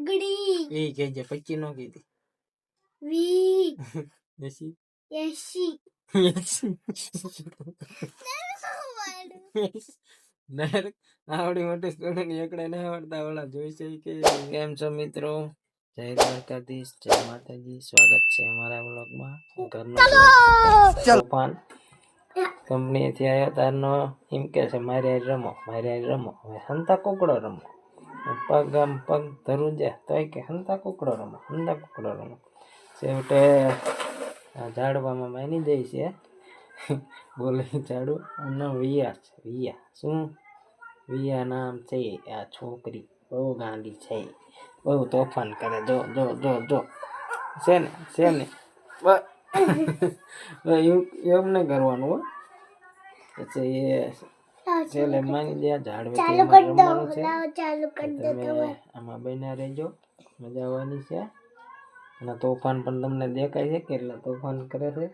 ગડી એ કહેજે 25 નો કીધી વી 80 80 ડાયરેક્ટ આવડી મોટી સ્ટુડન્ટ એકડે ના આવડતા ઓલા જોઈ છે કે કેમ છો મિત્રો, જય દ્વારકાધીશ, જય માતાજી. સ્વાગત છે અમારા વ્લોગમાં. ઘરનો તોફાન કંપનીથી આવ્યો તારનો એમ કે છે મારે રમો હવે હંતા કુકડો રમો. પગ આમ પગ ધરું જાય તોય કે હંતા કુકડો રમો. છેવટે ઝાડવામાં માની જાય છે. બોલે ઝાડુ અને વિયા છે. વિયા શું વિયા નામ છે. આ છોકરી બહુ ગાંડી છે, બહુ તોફાન કરે. જો જો જો જો છે ને એમ નહીં કરવાનું હો. પછી એ છેલ્લે માની દે ઝાડવેથી રમવાનું છે. તમે આમાં બન્યા રહેજો, મજા આવવાની છે. અને તોફાન પણ તમને દેખાય છે કેટલા તોફાન કરે છે.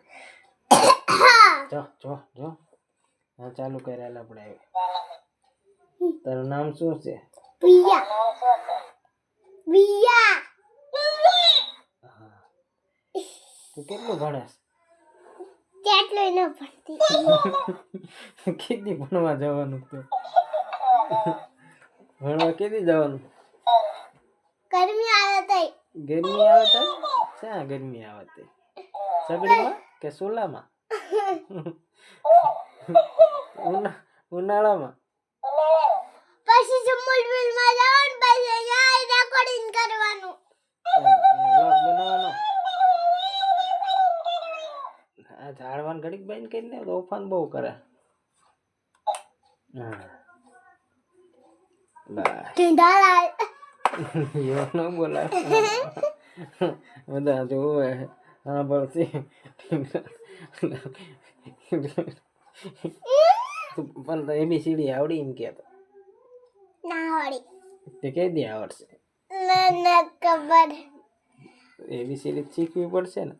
જો જો જો હા ચાલુ કરેલ આપણે. તારું નામ શું છે? વિયા તું કેટલું ભણેશ? કેટલું ન ભણતી. કેટલી ભણવા જવાનું? તો ભણવા કેટલી જવાનું? ગરમી આવે તો ગરમી આવે તો શા ગરમી આવે તે? સગડીમાં કે સોલામાં? ઉનાળામાં પછી સમુદ્રમાં જવાનું, પછી અહીંયા રેકોર્ડિંગ કરવાનું. વ્લોગ બનાવવાનો. આ ઝાડવાન ઘડીક બંધ કરીને તોફાન બહુ કરે. હા ઢીંઢાલા એવું ન બોલાય. બધા જોવે હા પડતી પણ ABCD આવડી એમ કહેતો ના હોડી તે કઈ દી આવડશે? ના ખબર. ABCD શીખવી પડશે ને.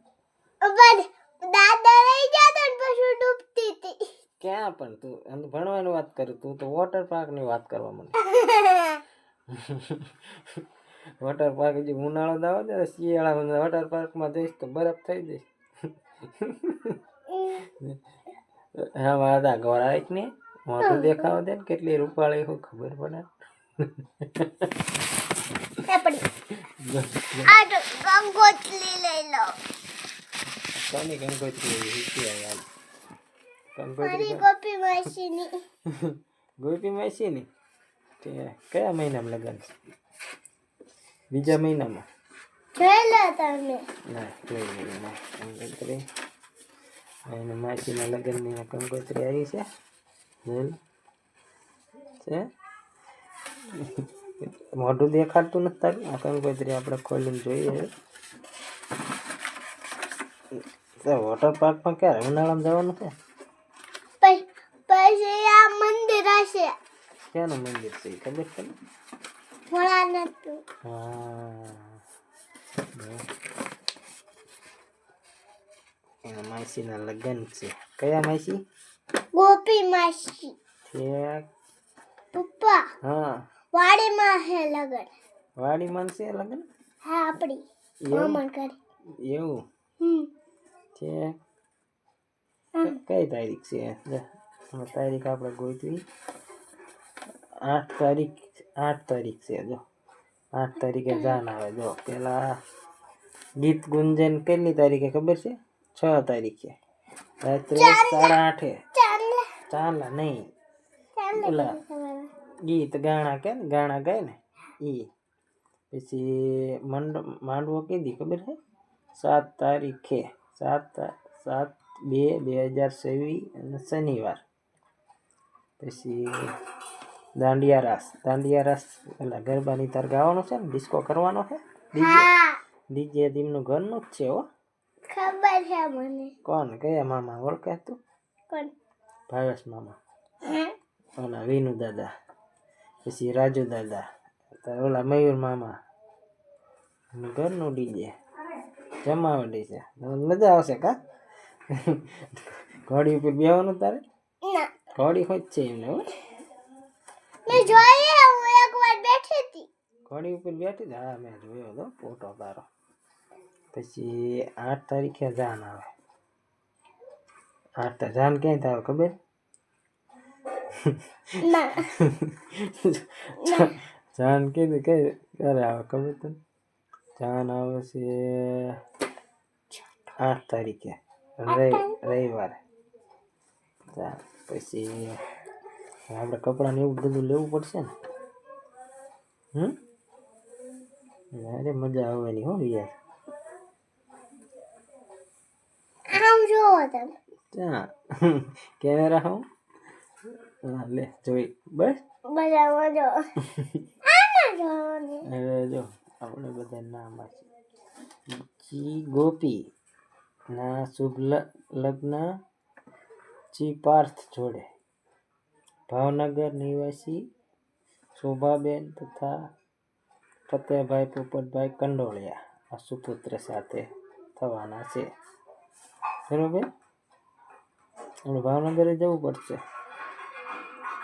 દાદા રહી ગયા તો પછી ડૂબતી હતી. ક્યાં પણ તું ભણવાની વાત કરું, તું તો વોટર પાર્ક ની વાત કરવા માંડે. વોટર પાર્ક જે ઉનાળો દાવો ને શિયાળામાં વોટર પાર્કમાં જઈશ તો બરફ થઈ જઈશ. હા વાદા ગોરાઈક ને મોઢું દેખાવા દે ને કેટલી રૂપાળી હોય ખબર પડે. આ તો ગંગોત્રી લઈ લો. કોની ગંગોત્રી યાર? મારી ગોપી માસીની. ગોપી માસીની કયા મહિનામાં લગન છે? બીજા મહિનામાં જોઈ લો તમે. ના જોઈ નહીં ના કંકોત્રી એને માસીના લગ્નની કંકોત્રી આવી છે. છે મોઢું દેખાડતું નથી તારું. આ કંકોત્રી આપણે ખોલીને જોઈએ. વોટર પાર્કમાં ક્યારે ઉનાળામાં જવાનું છે? પછી આ મંદિર હશે. ક્યાંનું મંદિર છે ખબર છે? ભોળાનાથ. હા એના માસીના લગ્ન છે. કયા માસી? ગોપી માસી. ઠીક પપ્પા હા વાડીમાં હે લગન. વાડીમાં છે લગ્ન? હા આપડી મામા કરી. એવું છે. કઈ તારીખ છે? તારીખ આપણે ગોતવી. 8 તારીખ છે. જો 8 તારીખે જાન આવે. જો પેલા ગીત ગુંજન કેટલી તારીખે ખબર છે? 6 તારીખે રાત્રે 8:30. ચાલા નહીં ઓલા ગીત ગાણા કે ને ગાણા ગાય ને એ. પછી માંડવો કીધી ખબર છે? 7 તારીખે 7/2/2026 અને શનિવાર. પછી દાંડિયા રાસ એટલે ગરબાની તાર ગાવાનું છે ને, ડિસ્કો કરવાનો છે. ડીજે દીમનું ઘરનું જ છે હો. ખબર છે મને. કોણ? કયા મામા ઓળખે તું? કોણ? ભાવેશ મામા. ઓલા વિનુ દાદા, પછી રાજુ દાદા, ઓલા મયુર મામા ઘરનું ડીજે જમાવડી છે. મજા આવશે કા? ઘોડી ઉપર બેવાનું તારે? ઘોડી હોય જ છે એમને. હો મેં જોઈએ, હું એક વાર બેઠી હતી. ઘોડી ઉપર બેઠી જ હા મેં જોયો હતો ફોટો તારો. પછી 8 તારીખે જાન આવે. 8 જાન ક્યાંય આવે ખબર? ના જાન કીધું કઈ ક્યારે આવે ખબર તને? જાન આવે છે 8 તારીખે રવિવારે. પછી આપણે કપડાં ને એવું બધું લેવું પડશે ને. અરે મજા આવવાની હો યાર. આમ જોવો તમે ત્યાં કેમેરા હું લે જોઈ બસ. બધા મજો આમાં જોવાની હવે જો આપણે બધા નામ છે. જી ગોપી ના શુભ લગ્ન જી પાર્થ જોડે. ભાવનગર નિવાસી શોભાબેન તથા ફતેહભાઈ પોપટભાઈ કંડોળિયા આ સુપુત્ર સાથે થવાના છે. બરોબર. આપણે ભાવનગર જવું પડશે.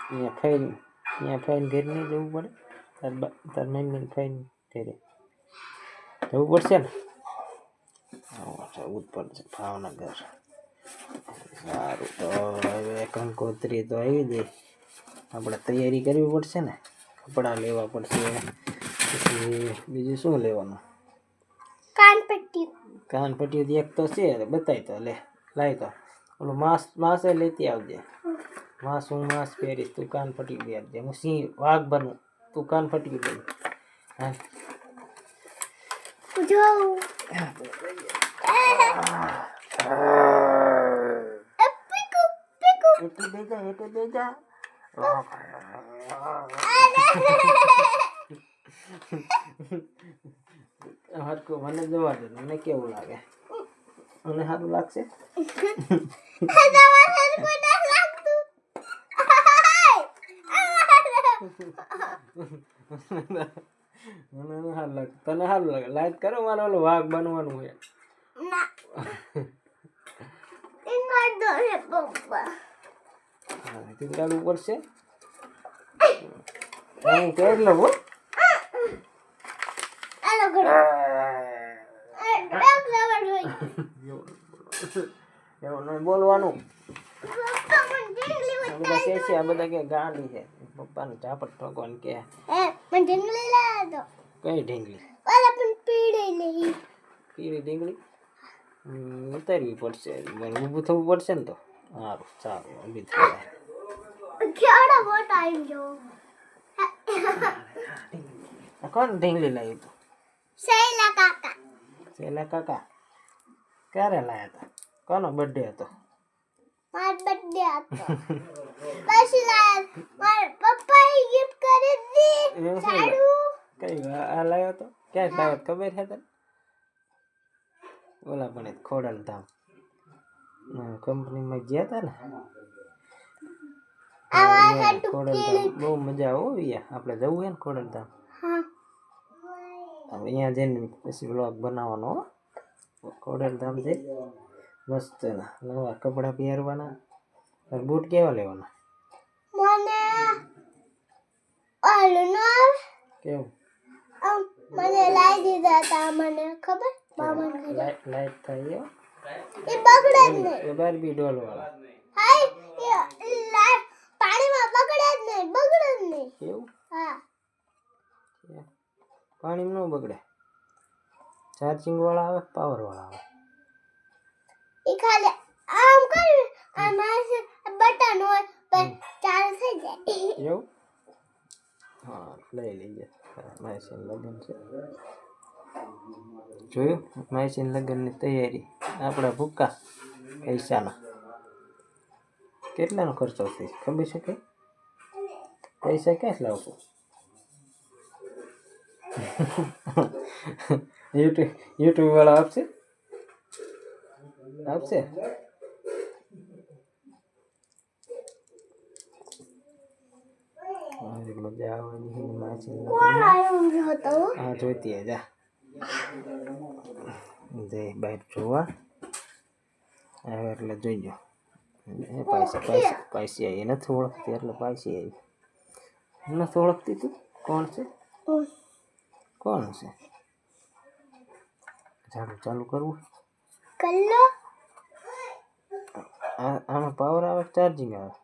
અહીંયા ફાઈન ઘેર નહીં જવું પડે. તાર મમ્મી ફાઈન ઘેરે જવું પડશે ને. જવું જ પડશે ભાવનગર. સારું તો હવે કંકોત્રી તો આવી ગઈ. આપણે તૈયારી કરવી પડશે ને. કપડાં લેવા પડશે. પછી બીજું શું લેવાનું? કાનપટ્ટી એક તો છે બતાય તો લે લાય તો ઓલું માસે લેતી આવજે. હું માસ પહેરીશ તું કાનપટ્ટી પહેરજે. હું સિંહ વાઘ બનું તું કાનપટ્ટી બન. હા જો એટલે બેજા હરકું મને જવા દે. મને કેવું લાગે? મને સારું લાગશે. મને સારું લાગે. તને સારું લાગે? લાઈટ કરો મારે ઓલો વાઘ બનવાનું છે. ટીંગાડવું પડશે. કેટલો એવું નહીં બોલવાનું. બધા કે છે આ બધા કે ગાંડી છે. પપ્પાને ઝાપટ ઠોકવાનું કે કઈ ઢીંગલી? પીળી ઢીંગલી ઉતારવી પડશે. ઊભું થવું પડશે ને તો સારું. સારું ઊભી થાય. કોણ ઢીંગલી લાવી તું? શૈલા કાકા ક્યારે લાયા હતા? કોનો બર્થડે હતો? કઈ આ લાવ્યો હતો? ક્યાં લાવ્યો ખબર છે તને? ઓલા પણ ખોડલધામ કંપનીમાં ગયા હતા ને. ખોડલધામ બહુ મજા આવે. આપણે જવું છે ને ખોડલધામ. અહીંયા જઈને પછી વ્લોગ બનાવવાનો. ખોડલધામ જઈ મસ્ત નવા કપડાં પહેરવાના. બૂટ કેવા લેવાના? કેવું? મને લાવી દીધા હતા. મને ખબર લાઈટ થાય એ બગડે જ નહીં. એ બારબી ડોલ વાળા. પાણીમાં બગડે જ નહીં. બગડે જ નહીં. એવું? હા પાણી ન બગડે. ચાર્જિંગ વાળા આવે પાવર વાળા આવે? એ ખાલી આમ કરી આમ બટન હોય પણ ચાર્જ થઈ જાય. એવું? હા લઈ લઈએ. માયસીન લગ્ન છે. જોયું માયસીન લગ્નની તૈયારી. આપણા ભૂકા પૈસાના કેટલાનો ખર્ચો થાય ખબર છે કે? પૈસા ક્યાંથી લાવશો? યુટ્યુબ વાળા આપશે? મજા આવવાની. હા જોઈતી જા જય બહાર જોવા આવે એટલે જોઈજો. પાયસી આવી નથી ઓળખતી એટલે પાયસી આવી નથી ઓળખતી. તું કોણ છે? કોણ છે? ઝાડુ ચાલુ કરવું? કલ્લો આમાં પાવર આવે ચાર્જિંગ આવે?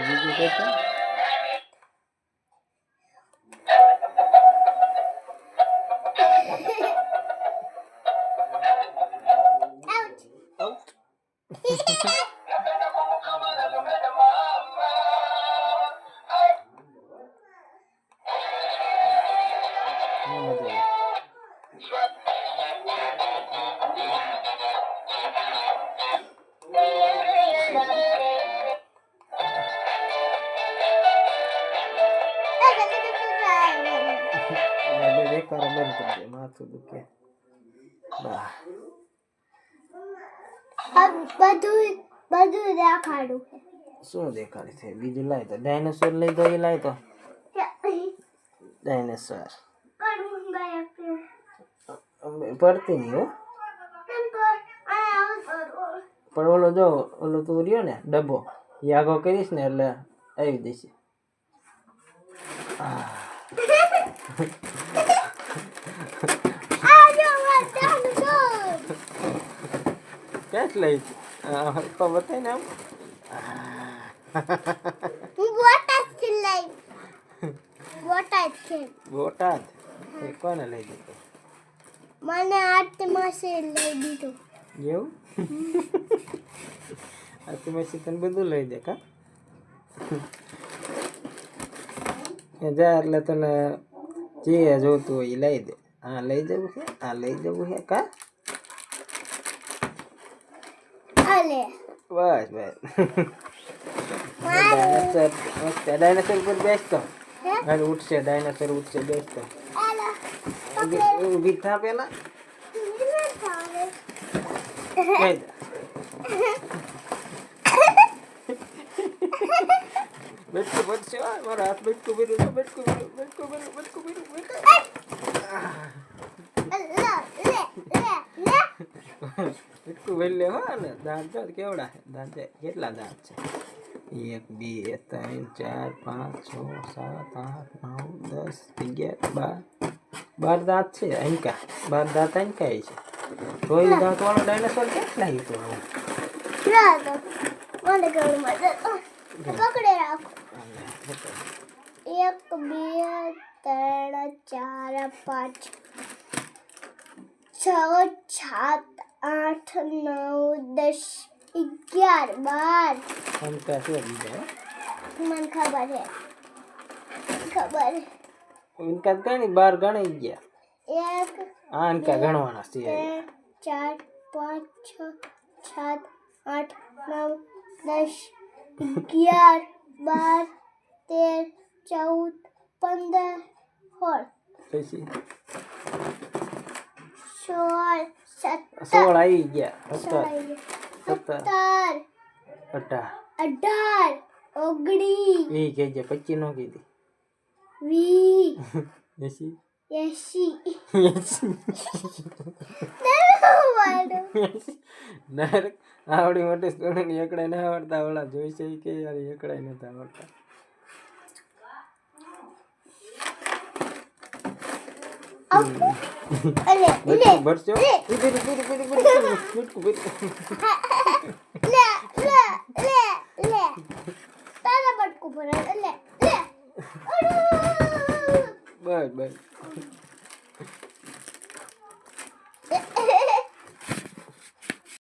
બીજું કઈ છે? માથું દુખે. બધું દેખાડું શું દેખાડે છે? બીજું લાય તો ડાયનોસોર લઈ દો. એ લાય તો ડાયનોસોર પડતી નહીં હો. પણ ઓલો જો ઓલો તું રહ્યો ને ડબ્બો એ આગો કરીશ ને એટલે આવી જશે. ક્યાં લઈ હરકો બતાય ને આમ. બોટાદ કોને લઈ દીધો? મને આત્માસે લઈ દીધો. એવું? આત્માસી તને બધું લઈ દે કા? જા એટલે તને જે જોતું હોય એ લઈ દે. હા લઈ જવું છે, આ લઈ જવું છે કા? બસ બસ. ડાયનાસોર પર બેસતો ઉઠશે. ડાયનાસોર ઉઠશે બેસતો. ઊભી થા પેલા. બેટકું પડશે. મારો હાથ બેટકું ભર્યું. બેટકું ભર્યું. બેટકું ભર્યું. બેટકું ભર્યું. બેટકું ભરી લે. હા ને દાંત જો કેવડા છે. દાંત કેટલા દાંત છે? 1 2 3 4 5 6 7 8 9 10 11 12 દાંત છે. અંકા 12 દાંત અંકા છે. તો એ દાંત વાળો ડાયનાસોર કેટલા હતો? મને ઘરમાં પકડે રાખો. 1 2 3 4 5 6 7 8 9 10 11 12 અંકા છે બીજા. મને ખબર છે. ખબર અંકા ગણી 12 ગણી ગયા. 1 આ અંકા ગણવાના છે. 4 5 6 7 8 9 10 11 12 13 14 15 પછી 16 16 આવી ગયા. 17 18 18 19 એ કે 25 નો કીધી. 20 80 ડાયરેક્ટ આવડી મોટી સ્ટુડન્ટ એકડા ના આવડતા. ઓલા જોઈ છે કે યાર એકડા નતા આવડતા. ભરશો તારા બટકું ભરે લે બસ બસ.